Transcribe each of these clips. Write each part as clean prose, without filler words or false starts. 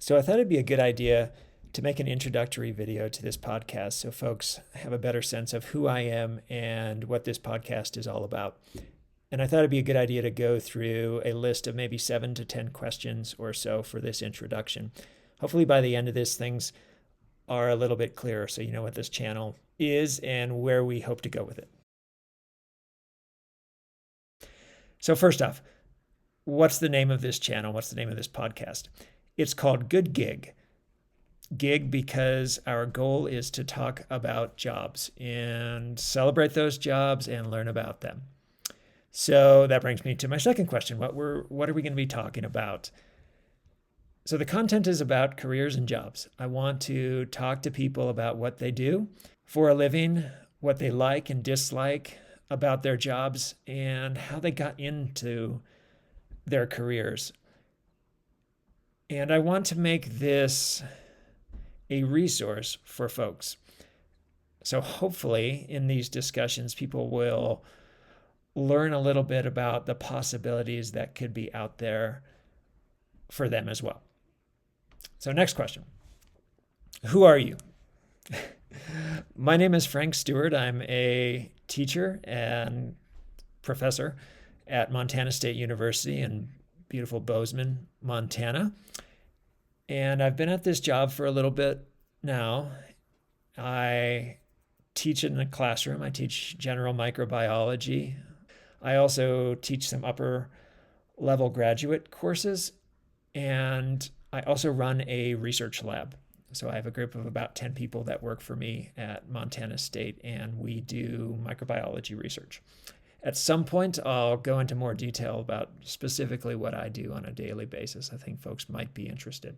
So I thought it'd be a good idea to make an introductory video to this podcast so folks have a better sense of who I am and what this podcast is all about. And I thought it'd be a good idea to go through a list of maybe 7 to 10 questions or so for this introduction. Hopefully by the end of this, things are a little bit clearer so you know what this channel is and where we hope to go with it. So first off, what's the name of this channel? What's the name of this podcast? It's called Good Gig. Gig because our goal is to talk about jobs and celebrate those jobs and learn about them. So that brings me to my second question. What are we going to be talking about? So the content is about careers and jobs. I want to talk to people about what they do for a living, what they like and dislike about their jobs, and how they got into their careers. And I want to make this a resource for folks. So hopefully in these discussions, people will learn a little bit about the possibilities that could be out there for them as well. So next question. Who are you? My name is Frank Stewart. I'm a teacher and professor at Montana State University in beautiful Bozeman, Montana. And I've been at this job for a little bit now. I teach in the classroom. I teach general microbiology. I also teach some upper level graduate courses. And I also run a research lab. So I have a group of about 10 people that work for me at Montana State, and we do microbiology research. At some point, I'll go into more detail about specifically what I do on a daily basis. I think folks might be interested.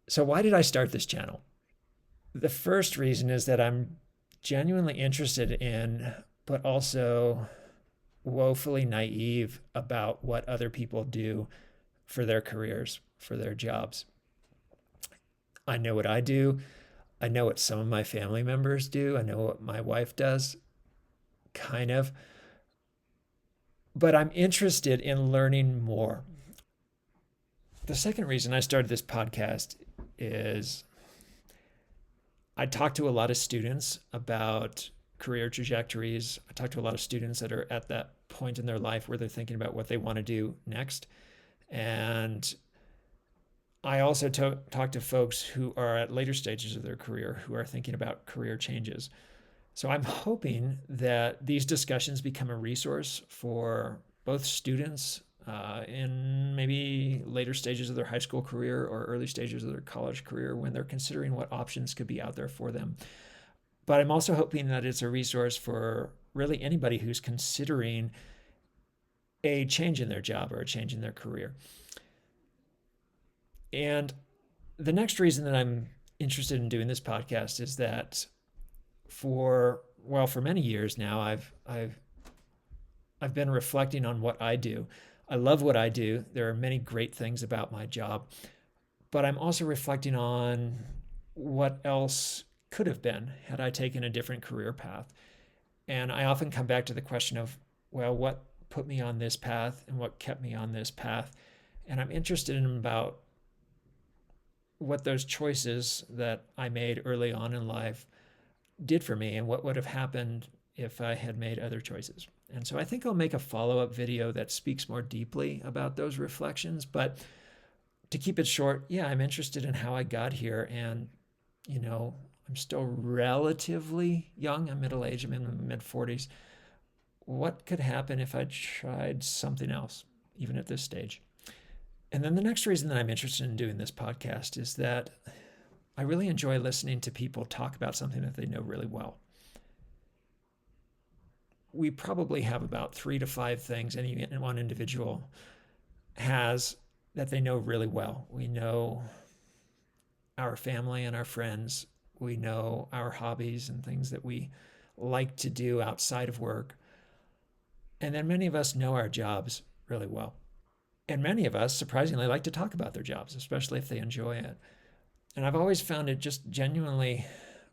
So why did I start this channel? The first reason is that I'm genuinely interested in, but also woefully naive about what other people do for their careers, for their jobs. I know what I do. I know what some of my family members do. I know what my wife does, kind of. But I'm interested in learning more. The second reason I started this podcast is I talk to a lot of students about career trajectories. I talk to a lot of students that are at that point in their life where they're thinking about what they want to do next. And I also talk to folks who are at later stages of their career who are thinking about career changes. So I'm hoping that these discussions become a resource for both students in maybe later stages of their high school career or early stages of their college career when they're considering what options could be out there for them. But I'm also hoping that it's a resource for really anybody who's considering a change in their job or a change in their career. And the next reason that I'm interested in doing this podcast is that for many years now, I've been reflecting on what I do. I love what I do. There are many great things about my job, but I'm also reflecting on what else could have been had I taken a different career path. And I often come back to the question of, well, what put me on this path and what kept me on this path? And I'm interested in about what those choices that I made early on in life did for me and what would have happened if I had made other choices. And so I think I'll make a follow-up video that speaks more deeply about those reflections. But to keep it short, yeah, I'm interested in how I got here. And, I'm still relatively young. I'm middle-aged. I'm in the mid-40s. What could happen if I tried something else, even at this stage? And then the next reason that I'm interested in doing this podcast is that I really enjoy listening to people talk about something that they know really well. We probably have about 3 to 5 things any one individual has that they know really well. We know our family and our friends. We know our hobbies and things that we like to do outside of work. And then many of us know our jobs really well. And many of us, surprisingly, like to talk about their jobs, especially if they enjoy it. And I've always found it just genuinely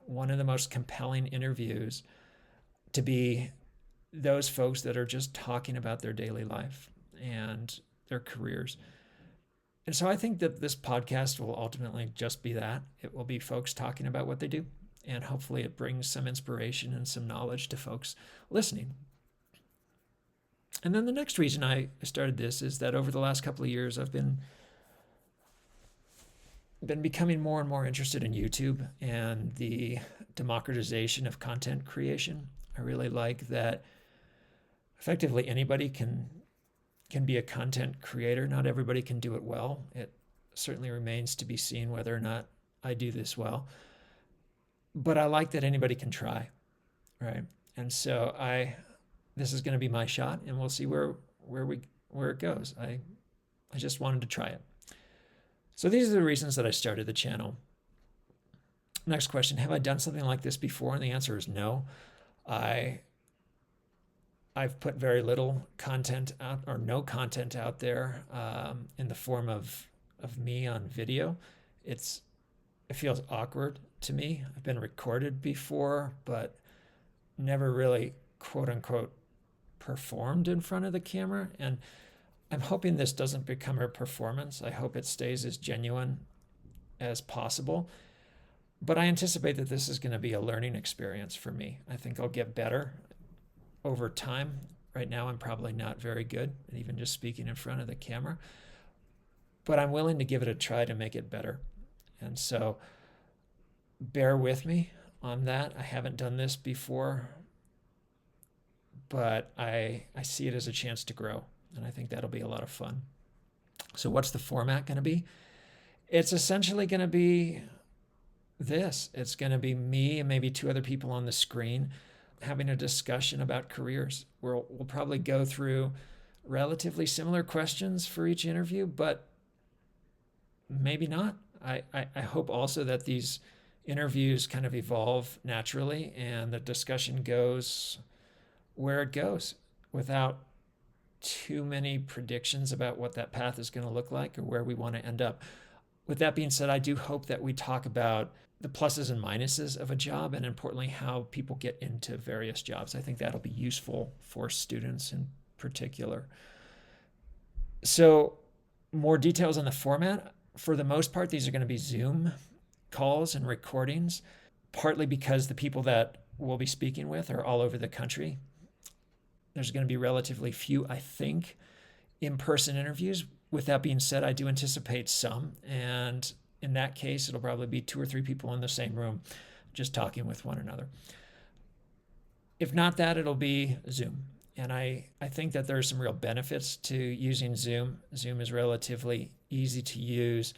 one of the most compelling interviews to be those folks that are just talking about their daily life and their careers. And so I think that this podcast will ultimately just be that. It will be folks talking about what they do. And hopefully it brings some inspiration and some knowledge to folks listening. And then the next reason I started this is that over the last couple of years, I've been becoming more and more interested in YouTube and the democratization of content creation. I really like that effectively anybody can be a content creator. Not everybody can do it well. It certainly remains to be seen whether or not I do this well. But I like that anybody can try, right? And so this is going to be my shot, and we'll see where it goes. I just wanted to try it. So these are the reasons that I started the channel. Next question, have I done something like this before? And the answer is no. I've put very little content out, or no content out there in the form of me on video. It feels awkward to me. I've been recorded before, but never really, quote unquote, performed in front of the camera. And I'm hoping this doesn't become a performance. I hope it stays as genuine as possible. But I anticipate that this is going to be a learning experience for me. I think I'll get better over time. Right now, I'm probably not very good at even just speaking in front of the camera. But I'm willing to give it a try to make it better. And so bear with me on that. I haven't done this before, but I see it as a chance to grow. And I think that'll be a lot of fun. So what's the format going to be? It's essentially going to be this. It's going to be me and maybe two other people on the screen having a discussion about careers. We'll probably go through relatively similar questions for each interview, but maybe not. I hope also that these interviews kind of evolve naturally and the discussion goes where it goes without too many predictions about what that path is going to look like or where we want to end up. With that being said, I do hope that we talk about the pluses and minuses of a job and importantly, how people get into various jobs. I think that'll be useful for students in particular. So more details on the format. For the most part, these are going to be Zoom calls and recordings, partly because the people that we'll be speaking with are all over the country. There's going to be relatively few, I think, in-person interviews. With that being said, I do anticipate some. And in that case, it'll probably be 2 or 3 people in the same room just talking with one another. If not that, it'll be Zoom. And I think that there are some real benefits to using Zoom. Zoom is relatively easy to use.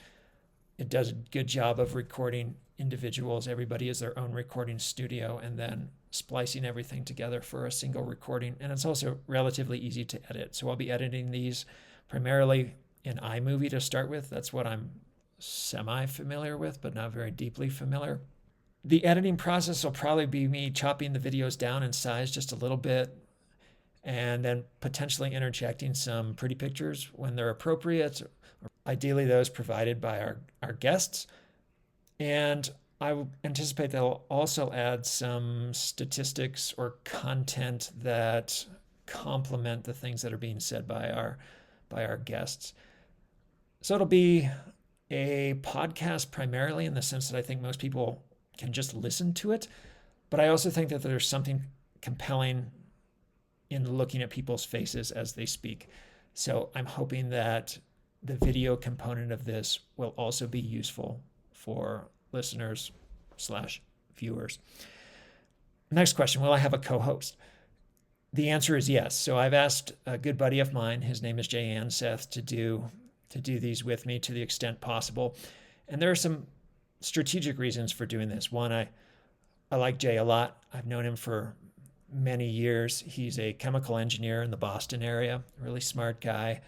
It does a good job of recording individuals. Everybody has their own recording studio and then splicing everything together for a single recording. And it's also relatively easy to edit. So I'll be editing these primarily in iMovie to start with. That's what I'm semi-familiar with, but not very deeply familiar. The editing process will probably be me chopping the videos down in size just a little bit and then potentially interjecting some pretty pictures when they're appropriate, ideally those provided by our guests. And I will anticipate they'll also add some statistics or content that complement the things that are being said by our guests. So it'll be a podcast primarily in the sense that I think most people can just listen to it. But I also think that there's something compelling in looking at people's faces as they speak. So I'm hoping that the video component of this will also be useful for listeners/viewers. Next question, will I have a co-host? The answer is yes. So I've asked a good buddy of mine, his name is Jay Anseth, to do these with me to the extent possible. And there are some strategic reasons for doing this. One, I like Jay a lot. I've known him for many years. He's a chemical engineer in the Boston area, a really smart guy.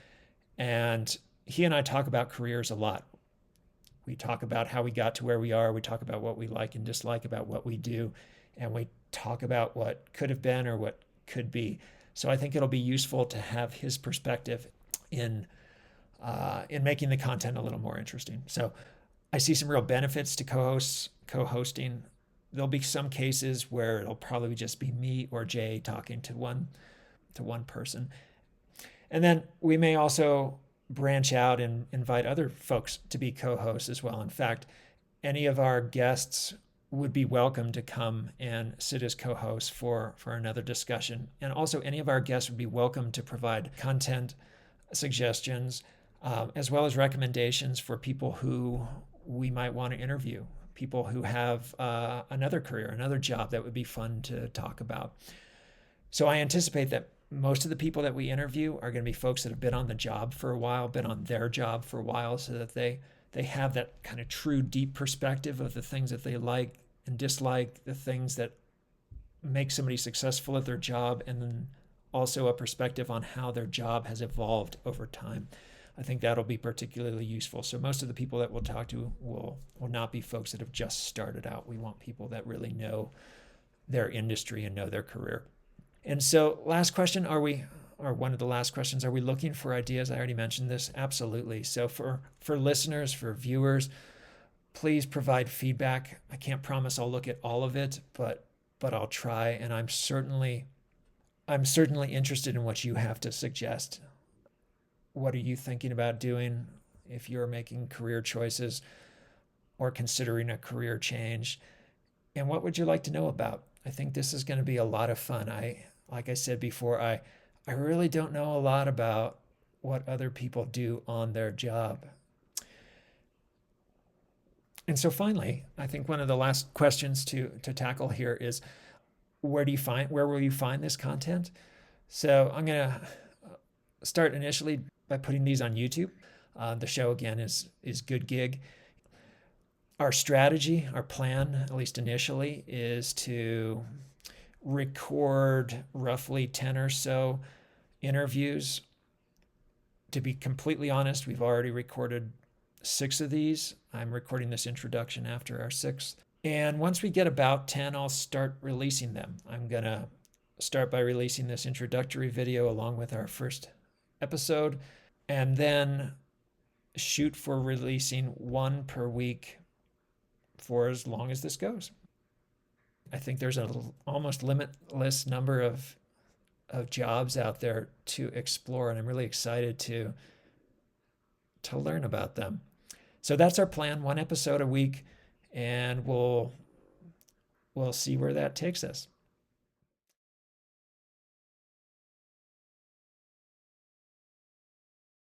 And he and I talk about careers a lot. We talk about how we got to where we are. We talk about what we like and dislike about what we do. And we talk about what could have been or what could be. So I think it'll be useful to have his perspective in making the content a little more interesting. So I see some real benefits to co-hosting. There'll be some cases where it'll probably just be me or Jay talking to one person. And then we may also branch out and invite other folks to be co-hosts as well. In fact, any of our guests would be welcome to come and sit as co-hosts for another discussion. And also any of our guests would be welcome to provide content suggestions, as well as recommendations for people who we might want to interview, people who have another career, another job that would be fun to talk about. So I anticipate that most of the people that we interview are going to be folks that have been on the job for a while, been on their job for a while, so that they have that kind of true deep perspective of the things that they like and dislike, the things that make somebody successful at their job, and then also a perspective on how their job has evolved over time. I think that'll be particularly useful. So most of the people that we'll talk to will not be folks that have just started out. We want people that really know their industry and know their career. And so last question, one of the last questions, are we looking for ideas? I already mentioned this. Absolutely. So for listeners, for viewers, please provide feedback. I can't promise I'll look at all of it, but I'll try. And I'm certainly interested in what you have to suggest. What are you thinking about doing if you're making career choices or considering a career change? And what would you like to know about? I think this is going to be a lot of fun. Like I said before, I really don't know a lot about what other people do on their job. And so finally, I think one of the last questions to tackle here is, where will you find this content? So I'm going to start initially by putting these on YouTube. The show again is Good Gig. Our strategy, our plan, at least initially, is to record roughly 10 or so interviews. To be completely honest, we've already recorded 6 of these. I'm recording this introduction after our 6th. And once we get about 10, I'll start releasing them. I'm going to start by releasing this introductory video along with our first episode, and then shoot for releasing 1 per week for as long as this goes. I think there's an almost limitless number of jobs out there to explore, and I'm really excited to learn about them. So that's our plan, 1 episode a week, and we'll see where that takes us.